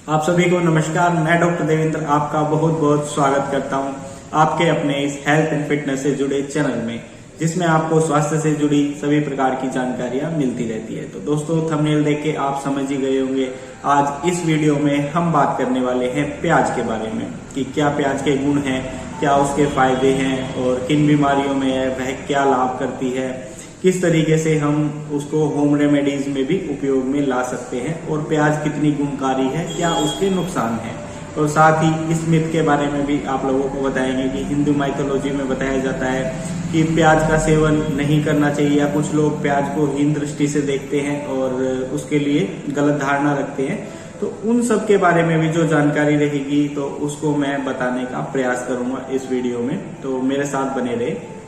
आप सभी को नमस्कार। मैं डॉक्टर देवेंद्र आपका बहुत बहुत स्वागत करता हूं आपके अपने इस हेल्थ एंड फिटनेस से जुड़े चैनल में, जिसमें आपको स्वास्थ्य से जुड़ी सभी प्रकार की जानकारियां मिलती रहती है। तो दोस्तों, थंबनेल देख के आप समझ ही गए होंगे। आज इस वीडियो में हम बात करने वाले हैं प्याज के बारे में कि क्या प्याज के गुण हैं, क्या उसके फायदे हैं और किन बीमारियों में वह क्या लाभ करती है, किस तरीके से हम उसको होम रेमेडीज में भी उपयोग में ला सकते हैं और प्याज कितनी गुणकारी है, क्या उसके नुकसान हैं। और साथ ही इस मिथ के बारे में भी आप लोगों को बताएंगे कि हिंदू माइथोलॉजी में बताया जाता है कि प्याज का सेवन नहीं करना चाहिए, या कुछ लोग प्याज को हीन दृष्टि से देखते हैं और उसके लिए गलत धारणा रखते हैं। तो उन सब के बारे में भी जो जानकारी रहेगी तो उसको मैं बताने का प्रयास करूंगा इस वीडियो में, तो मेरे साथ बने रहे।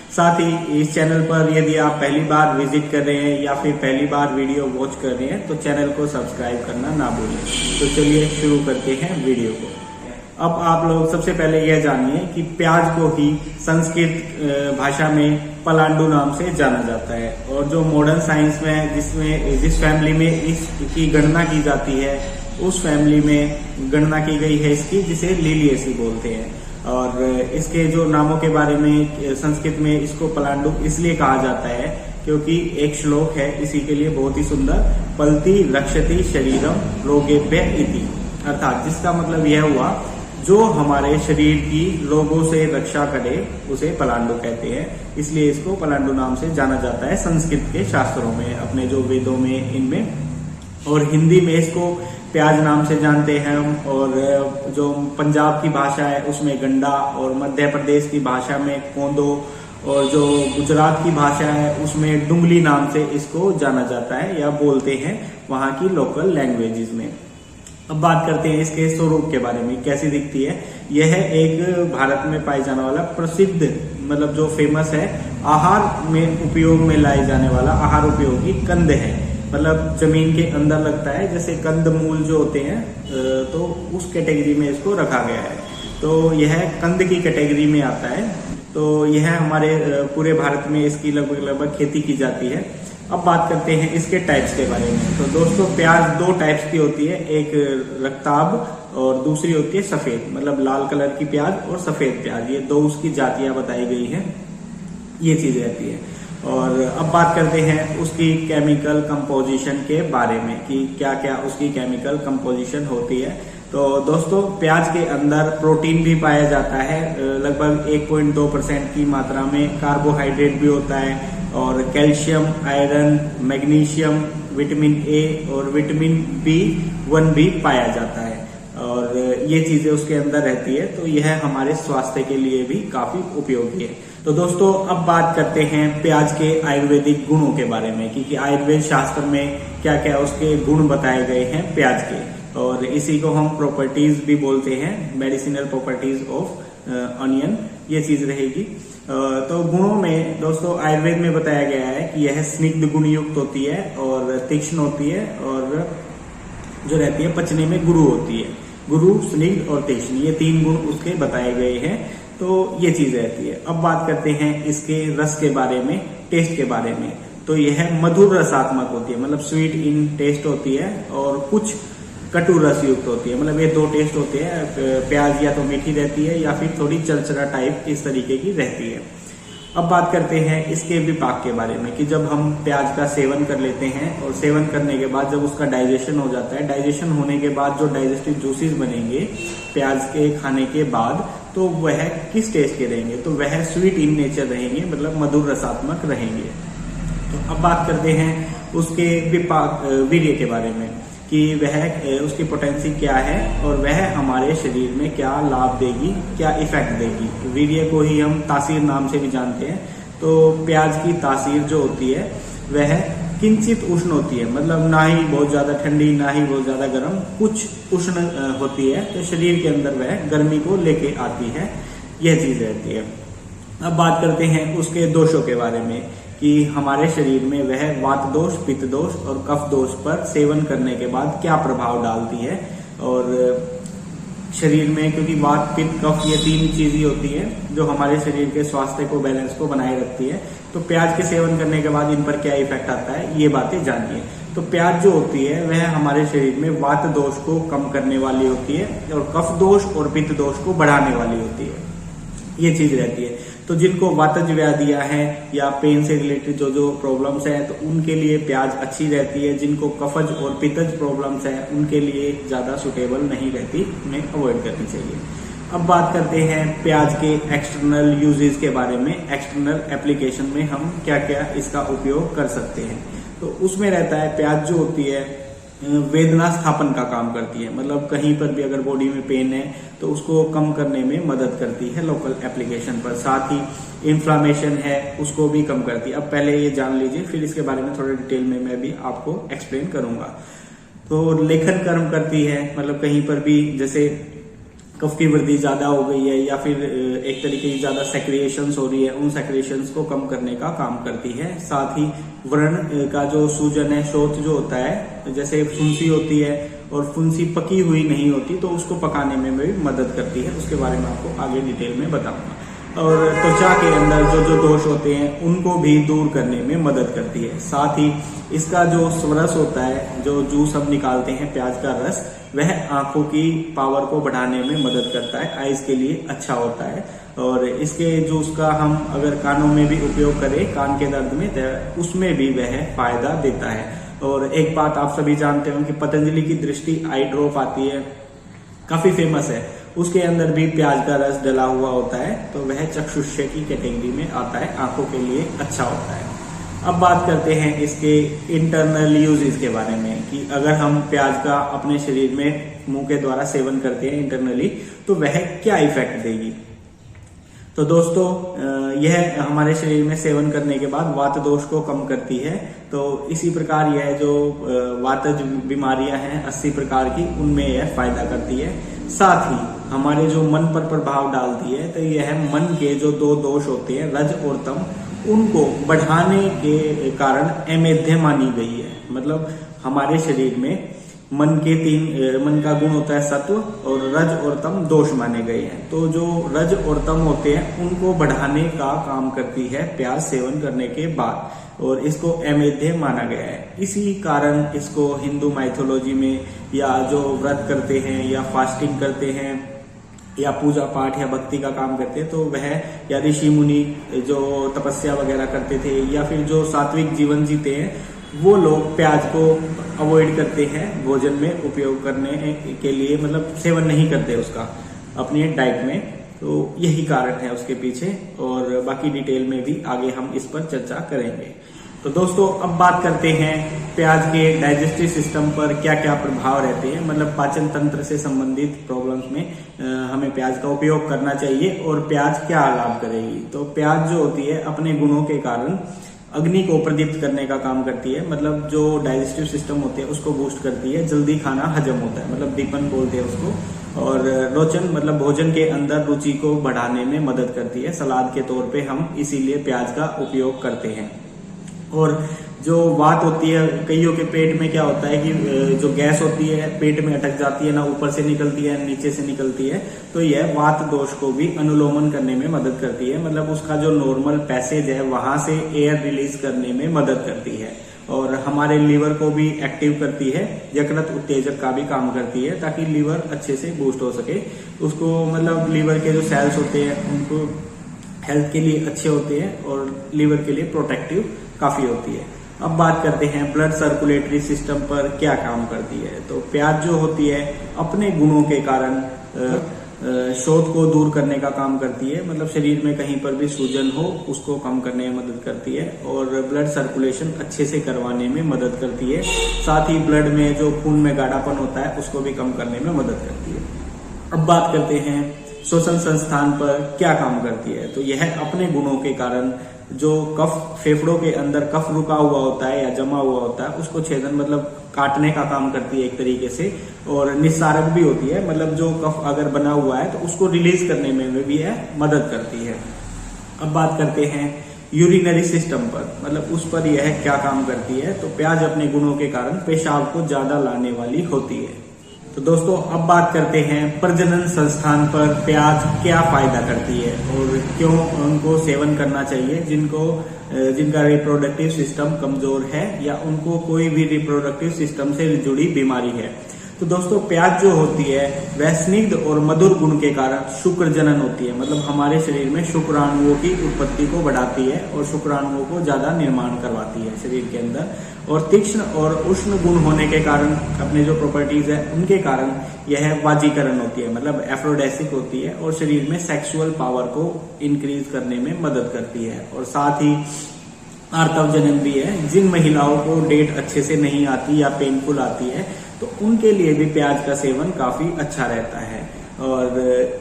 साथ ही इस चैनल पर यदि आप पहली बार विजिट कर रहे हैं या फिर पहली बार वीडियो वॉच कर रहे हैं तो चैनल को सब्सक्राइब करना ना भूलें। तो चलिए शुरू करते हैं वीडियो को। अब आप लोग सबसे पहले यह जानिए कि प्याज को ही संस्कृत भाषा में पलांडु नाम से जाना जाता है, और जो मॉडर्न साइंस में है, जिस फैमिली में इसकी गणना की जाती है उस फैमिली में गणना की गई है इसकी, जिसे लिलिएसी बोलते हैं। और इसके जो नामों के बारे में संस्कृत में इसको पलांडु इसलिए कहा जाता है क्योंकि एक श्लोक है इसी के लिए बहुत ही सुंदर, पलती रक्षति शरीरम रोगेभ्य इति, अर्थात जिसका मतलब यह हुआ जो हमारे शरीर की रोगों से रक्षा करे उसे पलांडु कहते हैं। इसलिए इसको पलांडु नाम से जाना जाता है संस्कृत के शास्त्रों में, अपने जो वेदों में, इनमें। और हिंदी में इसको प्याज नाम से जानते हैं हम, और जो पंजाब की भाषा है उसमें गंडा, और मध्य प्रदेश की भाषा में कोंदो, और जो गुजरात की भाषा है उसमें डुंगली नाम से इसको जाना जाता है या बोलते हैं वहां की लोकल लैंग्वेजेस में। अब बात करते हैं इसके स्वरूप के बारे में, कैसी दिखती है। यह एक भारत में पाए जाने वाला प्रसिद्ध, मतलब जो फेमस है, आहार में उपयोग में लाए जाने वाला आहार उपयोगी कंद है। मतलब जमीन के अंदर लगता है, जैसे कंद मूल जो होते हैं, तो उस कैटेगरी में इसको रखा गया है। तो यह कंद की कैटेगरी में आता है। तो यह हमारे पूरे भारत में इसकी लगभग खेती की जाती है। अब बात करते हैं इसके टाइप्स के बारे में। तो दोस्तों, प्याज दो टाइप्स की होती है, एक रक्ताब और दूसरी होती है सफेद, मतलब लाल कलर की प्याज और सफेद प्याज, ये दो उसकी जातियां बताई गई हैं। ये चीज रहती है। और अब बात करते हैं उसकी केमिकल कंपोजिशन के बारे में कि क्या क्या उसकी केमिकल कंपोजिशन होती है। तो दोस्तों, प्याज के अंदर प्रोटीन भी पाया जाता है, लगभग 1.2% की मात्रा में कार्बोहाइड्रेट भी होता है, और calcium, iron, magnesium, vitamin A और विटामिन B1 भी पाया जाता है, और ये चीजें उसके अंदर रहती है। तो यह हमारे स्वास्थ्य के लिए भी काफी उपयोगी है। तो दोस्तों, अब बात करते हैं प्याज के आयुर्वेदिक गुणों के बारे में कि आयुर्वेद शास्त्र में क्या क्या उसके गुण बताए गए हैं प्याज के, और इसी को हम प्रॉपर्टीज भी बोलते हैं, मेडिसिनल प्रॉपर्टीज ऑफ ऑनियन, ये चीज रहेगी। तो गुणों में दोस्तों आयुर्वेद में बताया गया है कि यह स्निग्ध गुण युक्त होती है और तीक्ष्ण होती है, और जो रहती है पचने में गुरु होती है। गुरु, स्निग्ध और तीक्ष्ण, ये तीन गुण उसके बताए गए हैं। तो ये चीज रहती है। अब बात करते हैं इसके रस के बारे में, टेस्ट के बारे में। तो यह मधुर रसात्मक होती है, मतलब स्वीट इन टेस्ट होती है, और कुछ कटु रस युक्त होती है। मतलब ये दो टेस्ट होते हैं, प्याज या तो मीठी रहती है या फिर थोड़ी चलचला टाइप इस तरीके की रहती है। अब बात करते हैं इसके विपाक के बारे में कि जब हम प्याज का सेवन कर लेते हैं और सेवन करने के बाद जब उसका डाइजेशन हो जाता है, डाइजेशन होने के बाद जो डाइजेस्टिव जूसेस बनेंगे प्याज के खाने के बाद, तो वह किस टेस्ट के रहेंगे, तो वह स्वीट इन नेचर रहेंगे, मतलब मधुर रसात्मक रहेंगे। तो अब बात करते हैं उसके विपाक वीर्य के बारे में कि वह उसकी पोटेंसी क्या है और वह हमारे शरीर में क्या लाभ देगी, क्या इफेक्ट देगी। तो वीर्य को ही हम तासीर नाम से भी जानते हैं। तो प्याज की तासीर जो होती है वह किंचित उष्ण होती है, मतलब ना ही बहुत ज्यादा ठंडी ना ही बहुत ज्यादा गर्म, कुछ उष्ण होती है। तो शरीर के अंदर वह गर्मी को लेके आती है, यह चीज रहती है। अब बात करते हैं उसके दोषों के बारे में कि हमारे शरीर में वह वात दोष, पित्त दोष और कफ दोष पर सेवन करने के बाद क्या प्रभाव डालती है। और शरीर में, क्योंकि वात, पित्त, कफ, ये तीन चीजें होती है जो हमारे शरीर के स्वास्थ्य को, बैलेंस को बनाए रखती है। तो प्याज के सेवन करने के बाद इन पर क्या इफेक्ट आता है, ये बातें जानिए। तो प्याज जो होती है वह हमारे शरीर में वात दोष को कम करने वाली होती है और कफ दोष और पित्त दोष को बढ़ाने वाली होती है, ये चीज रहती है। तो जिनको वातज व्याधियां हैं या पेन से रिलेटेड जो जो प्रॉब्लम्स है तो उनके लिए प्याज अच्छी रहती है। जिनको कफज और पित्तज प्रॉब्लम्स है उनके लिए ज्यादा सुटेबल नहीं रहती, उन्हें अवॉइड करनी चाहिए। अब बात करते हैं प्याज के एक्सटर्नल यूजेस के बारे में। एक्सटर्नल एप्लीकेशन में हम क्या क्या इसका उपयोग कर सकते हैं, तो उसमें रहता है प्याज जो होती है वेदना स्थापन का काम करती है। मतलब कहीं पर भी अगर बॉडी में पेन है तो उसको कम करने में मदद करती है लोकल एप्लीकेशन पर। साथ ही इन्फ्लामेशन है उसको भी कम करती है। अब पहले ये जान लीजिए, फिर इसके बारे में थोड़ा डिटेल में मैं भी आपको एक्सप्लेन करूंगा। तो लेखन कर्म करती है, मतलब कहीं पर भी जैसे कफ की वृद्धि ज्यादा हो गई है या फिर एक तरीके की ज्यादा सेक्रिएशंस हो रही है, उन सेक्रिएशंस को कम करने का काम करती है। साथ ही व्रण का जो सूजन है, शोथ जो होता है, जैसे फुंसी होती है और फुंसी पकी हुई नहीं होती तो उसको पकाने में भी मदद करती है। उसके बारे में आपको आगे डिटेल में बताऊंगा। और त्वचा के अंदर जो जो दोष होते हैं उनको भी दूर करने में मदद करती है। साथ ही इसका जो रस होता है, जो जूस हम निकालते हैं प्याज का रस, वह आंखों की पावर को बढ़ाने में मदद करता है, आईज के लिए अच्छा होता है। और इसके जूस का हम अगर कानों में भी उपयोग करें कान के दर्द में, तो उसमें भी वह फायदा देता है। और एक बात आप सभी जानते हो कि पतंजलि की दृष्टि आई ड्रॉप आती है, काफी फेमस है, उसके अंदर भी प्याज का रस डला हुआ होता है, तो वह चक्षुष्य की कैटेगरी में आता है, आंखों के लिए अच्छा होता है। अब बात करते हैं इसके इंटरनल यूजेस के बारे में कि अगर हम प्याज का अपने शरीर में मुंह के द्वारा सेवन करते हैं इंटरनली तो वह क्या इफेक्ट देगी। तो दोस्तों यह हमारे शरीर में सेवन करने के बाद वात दोष को कम करती है। तो इसी प्रकार यह जो वातज बीमारियां हैं 80 प्रकार की, उनमें यह फायदा करती है। साथ ही हमारे जो मन पर प्रभाव डालती है, तो यह मन के जो 2 दोष होते हैं रज और तम, उनको बढ़ाने के कारण अमेध्य मानी गई है। मतलब हमारे शरीर में मन का गुण होता है सत्व और रज और तम दोष माने गए हैं। तो जो रज और तम होते हैं उनको बढ़ाने का काम करती है प्याज सेवन करने के बाद, और इसको अमेध्य माना गया है। इसी कारण इसको हिंदू माइथोलॉजी में या जो व्रत करते हैं या फास्टिंग करते हैं या पूजा पाठ या भक्ति का काम करते हैं, तो वह या ऋषि मुनि जो तपस्या वगैरह करते थे या फिर जो सात्विक जीवन जीते हैं, वो लोग प्याज को अवॉइड करते हैं भोजन में उपयोग करने के लिए, मतलब सेवन नहीं करते उसका अपनी डाइट में। तो यही कारण है उसके पीछे, और बाकी डिटेल में भी आगे हम इस पर चर्चा करेंगे। तो दोस्तों अब बात करते हैं प्याज के डाइजेस्टिव सिस्टम पर क्या क्या प्रभाव रहते हैं। मतलब पाचन तंत्र से संबंधित प्रॉब्लम्स में हमें प्याज का उपयोग करना चाहिए और प्याज क्या लाभ करेगी। तो प्याज जो होती है अपने गुणों के कारण अग्नि को प्रदीप्त करने का काम करती है। मतलब जो डाइजेस्टिव सिस्टम होते हैं उसको बूस्ट करती है, जल्दी खाना हजम होता है, मतलब दीपन बोलते हैं उसको। और रोचन मतलब भोजन के अंदर रुचि को बढ़ाने में मदद करती है। सलाद के तौर पे हम इसीलिए प्याज का उपयोग करते हैं। और जो वात होती है, कईयों के पेट में क्या होता है कि जो गैस होती है पेट में अटक जाती है, ना ऊपर से निकलती है नीचे से निकलती है, तो यह वात दोष को भी अनुलोमन करने में मदद करती है। मतलब उसका जो नॉर्मल पैसेज है वहां से एयर रिलीज करने में मदद करती है। और हमारे लीवर को भी एक्टिव करती है, यकृत उत्तेजक का भी काम करती है, ताकि लीवर अच्छे से बूस्ट हो सके। उसको मतलब लीवर के जो सेल्स होते हैं उनको हेल्थ के लिए अच्छे होते हैं और लीवर के लिए प्रोटेक्टिव काफी होती है। अब बात करते हैं ब्लड सर्कुलेटरी सिस्टम पर क्या काम करती है। तो प्याज जो होती है अपने गुणों के कारण शोथ को दूर करने का काम करती है। मतलब शरीर में कहीं पर भी सूजन हो उसको कम करने में मदद करती है और ब्लड सर्कुलेशन अच्छे से करवाने में मदद करती है। साथ ही ब्लड में जो खून में गाढ़ापन होता है उसको भी कम करने में मदद करती है। अब बात करते हैं श्वसन संस्थान पर क्या काम करती है। तो यह अपने गुणों के कारण जो कफ फेफड़ों के अंदर कफ रुका हुआ होता है या जमा हुआ होता है उसको छेदन मतलब काटने का काम करती है एक तरीके से, और निस्सारक भी होती है। मतलब जो कफ अगर बना हुआ है तो उसको रिलीज करने में भी यह मदद करती है। अब बात करते हैं यूरिनरी सिस्टम पर, मतलब उस पर यह क्या काम करती है। तो प्याज अपने गुणों के कारण पेशाब को ज्यादा लाने वाली होती है। तो दोस्तों अब बात करते हैं प्रजनन संस्थान पर प्याज क्या फायदा करती है और क्यों उनको सेवन करना चाहिए जिनका रिप्रोडक्टिव सिस्टम कमजोर है या उनको कोई भी रिप्रोडक्टिव सिस्टम से जुड़ी बीमारी है। तो दोस्तों प्याज जो होती है वह स्निग्ध और मधुर गुण के कारण शुक्र जनन होती है, मतलब हमारे शरीर में शुक्राणुओं की उत्पत्ति को बढ़ाती है और शुक्राणुओं को ज्यादा निर्माण करवाती है शरीर के अंदर। और तीक्ष्ण और उष्ण गुण होने के कारण अपने जो प्रॉपर्टीज है उनके कारण यह वाजीकरण होती है, मतलब एफ्रोडेसिक होती है और शरीर में सेक्सुअल पावर को इंक्रीज करने में मदद करती है। और साथ ही आर्तव जनन भी है। जिन महिलाओं को डेट अच्छे से नहीं आती या पेनफुल आती है तो उनके लिए भी प्याज का सेवन काफी अच्छा रहता है। और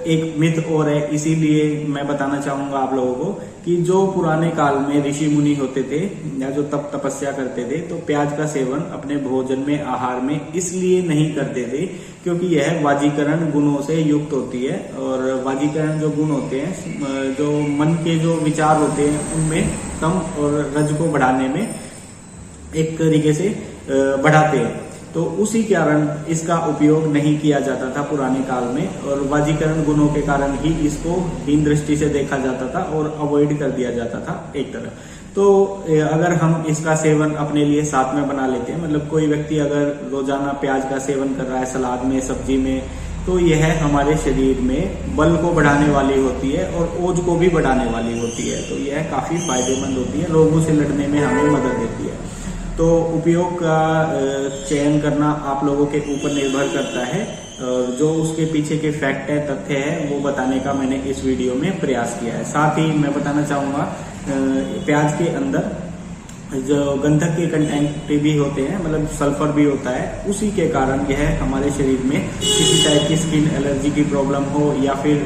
एक मिथ और है, इसीलिए मैं बताना चाहूंगा आप लोगों को कि जो पुराने काल में ऋषि मुनि होते थे या जो तपस्या करते थे तो प्याज का सेवन अपने भोजन में आहार में इसलिए नहीं करते थे क्योंकि यह वाजीकरण गुणों से युक्त होती है। और वाजीकरण जो गुण होते हैं, जो मन के जो विचार होते हैं उनमें तम और रज को बढ़ाने में एक तरीके से बढ़ाते हैं। तो उसी कारण इसका उपयोग नहीं किया जाता था पुराने काल में और वाजीकरण गुणों के कारण ही इसको हीन दृष्टि से देखा जाता था और अवॉइड कर दिया जाता था एक तरह। तो अगर हम इसका सेवन अपने लिए साथ में बना लेते हैं, मतलब कोई व्यक्ति अगर रोजाना प्याज का सेवन कर रहा है सलाद में, सब्जी में, तो यह हमारे शरीर में बल को बढ़ाने वाली होती है और ओज को भी बढ़ाने वाली होती है। तो यह काफी फायदेमंद होती है, रोगों से लड़ने में हमें मदद देती है। तो उपयोग का चयन करना आप लोगों के ऊपर निर्भर करता है और जो उसके पीछे के फैक्ट है, तथ्य है, वो बताने का मैंने इस वीडियो में प्रयास किया है। साथ ही मैं बताना चाहूंगा प्याज के अंदर जो गंधक के कंटेंट भी होते हैं, मतलब सल्फर भी होता है, उसी के कारण यह हमारे शरीर में किसी टाइप की स्किन एलर्जी की प्रॉब्लम हो या फिर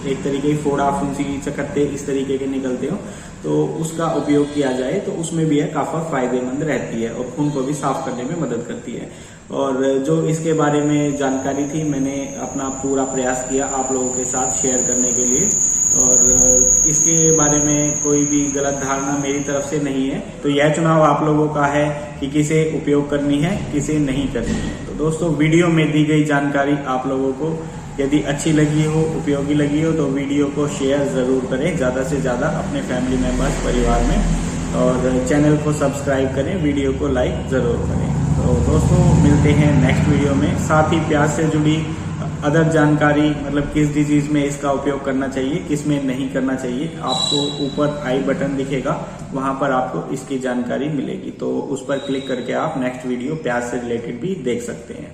एक तरीके की फोड़ा, फुंसी, चकत्ते इस तरीके के निकलते हो तो उसका उपयोग किया जाए तो उसमें भी यह काफी फायदेमंद रहती है और खून को भी साफ करने में मदद करती है। और जो इसके बारे में जानकारी थी मैंने अपना पूरा प्रयास किया आप लोगों के साथ शेयर करने के लिए। और इसके बारे में कोई भी गलत धारणा मेरी तरफ से नहीं है। तो यह चुनाव आप लोगों का है कि किसे उपयोग करनी है, किसे नहीं करनी है। तो दोस्तों वीडियो में दी गई जानकारी आप लोगों को यदि अच्छी लगी हो, उपयोगी लगी हो तो वीडियो को शेयर जरूर करें ज्यादा से ज्यादा अपने फैमिली मेंबर्स, परिवार में, और चैनल को सब्सक्राइब करें, वीडियो को लाइक जरूर करें। तो दोस्तों मिलते हैं नेक्स्ट वीडियो में। साथ ही प्याज से जुड़ी अदर जानकारी, मतलब किस डिजीज में इसका उपयोग करना चाहिए, किस में नहीं करना चाहिए, आपको ऊपर आई बटन दिखेगा, वहां पर आपको इसकी जानकारी मिलेगी। तो उस पर क्लिक करके आप नेक्स्ट वीडियो प्याज से रिलेटेड भी देख सकते हैं।